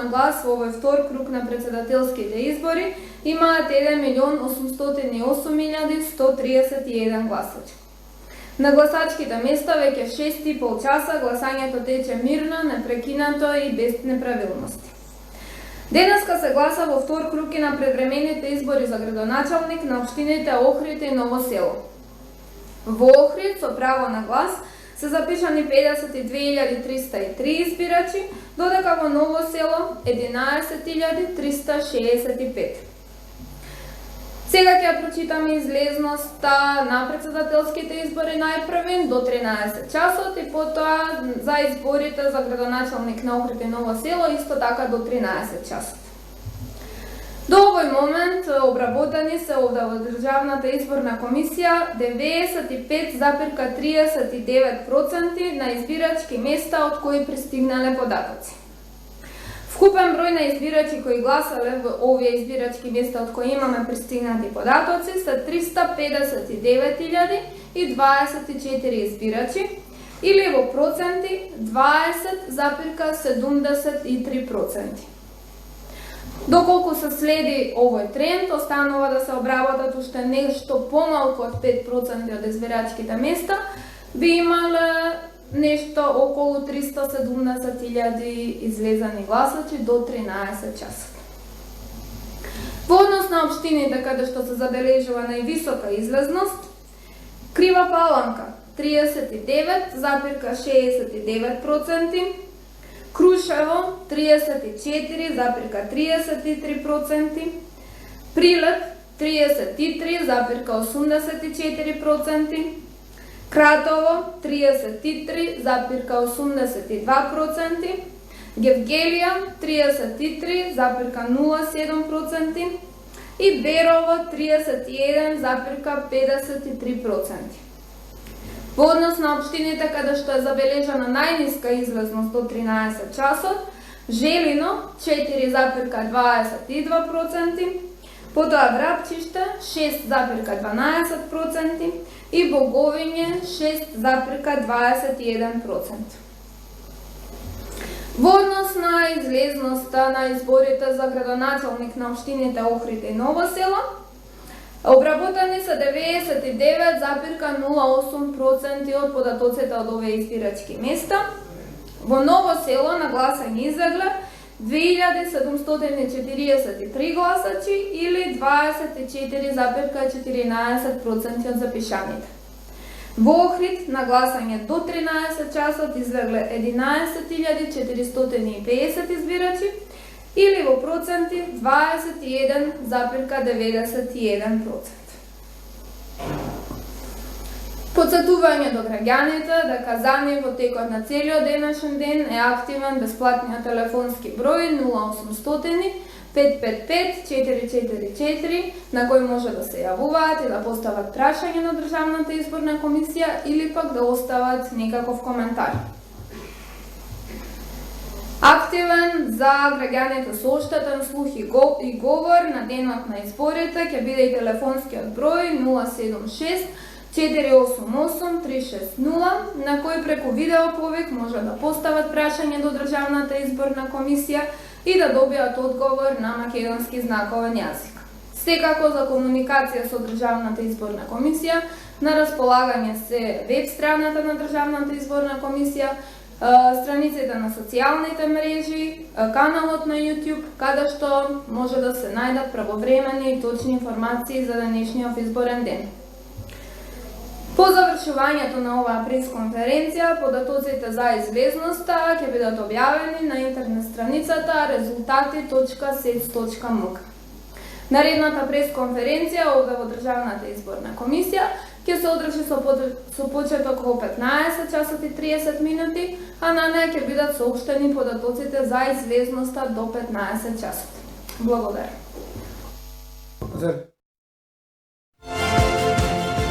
на глас во овој втор круг на председателските избори имаат 1.808.131 гласачи. На гласачките места веќе 6,5 часа гласањето тече мирно, непрекинато и без неправилности. Денеска се гласа во втор круг и на предвремените избори за градоначалник на општините Охрид и Ново село. Во Охрид со право на глас се запишани 52.303 избирачи, додека во Ново село 11.365. Сега ќе прочитаме излезноста на председателските избори најпрвен до 13 часот и потоа за изборите за градоначалник на Охрид и Ново село исто така до 13 часот. До овој момент обработани се овде во Државната изборна комисија 95,39% на избирачки места од кои пристигнале податоци. Вкупен број на избирачи кои гласале во овие избирачки места од кои имаме пристигнати податоци се 359.024 избирачи или во проценти 20,73%. Доколку се следи овој тренд, останува да се обработат уште нешто помалку од 5% од избирачките места, би имале нешто околу 370.000 излезани гласачи до 13 часот. Во однос на општините каде што се забележува највисока излезност, Крива Паланка 39,69%, Крушево 34,33%, Прилеп 33,84%, Кратово 33,82%, Гевгелија 33,07% и Берово 31,53%. Во однос на општините каде што е забележана најниска излезност до 13 часот, Желино 4,22%, потоа Врапчиште 6,12% и Боговиње 6,21%. Во однос на излезноста на изборите за градоначалник на општините Охрид и Ново село, обработани се 99,08% од податоците од овие избирачки места. Во Ново село на гласање излегле 2743 гласачи или 24,14% од запишаните. Во Охрид на гласање до 13 часот излегле 11.450 избирачи или во проценти 21,91%. Подсетување до граѓаните дека за нив во текот на целиот денешен ден е активен бесплатниот телефонски број 0800 555 444 на кој може да се јавуваат и да постават прашање на Државната изборна комисија или пак да остават некаков коментар. Активен за граѓаните со оштетен слух и говор на денот на изборите ќе биде и телефонскиот број 076 488 360 на кој преку видеоповик може да постават прашање до Државната изборна комисија и да добијат одговор на македонски знаковен јазик. Секако за комуникација со Државната изборна комисија на располагање се веб страната на Државната изборна комисија, страниците на социјалните мрежи, каналот на YouTube, каде што може да се најдат правовремени и точни информации за денешниот изборен ден. По завршувањето на оваа пресконференција, податоците за излезноста ќе бидат објавени на интернет страницата rezultati.sec.mk. Наредната пресконференција овде во Државната изборна комисија ќе се одржи со почеток во 15 часот и 30 минути, а на неја ќе бидат соопштени податоците за излезноста до 15 часот. Благодарам.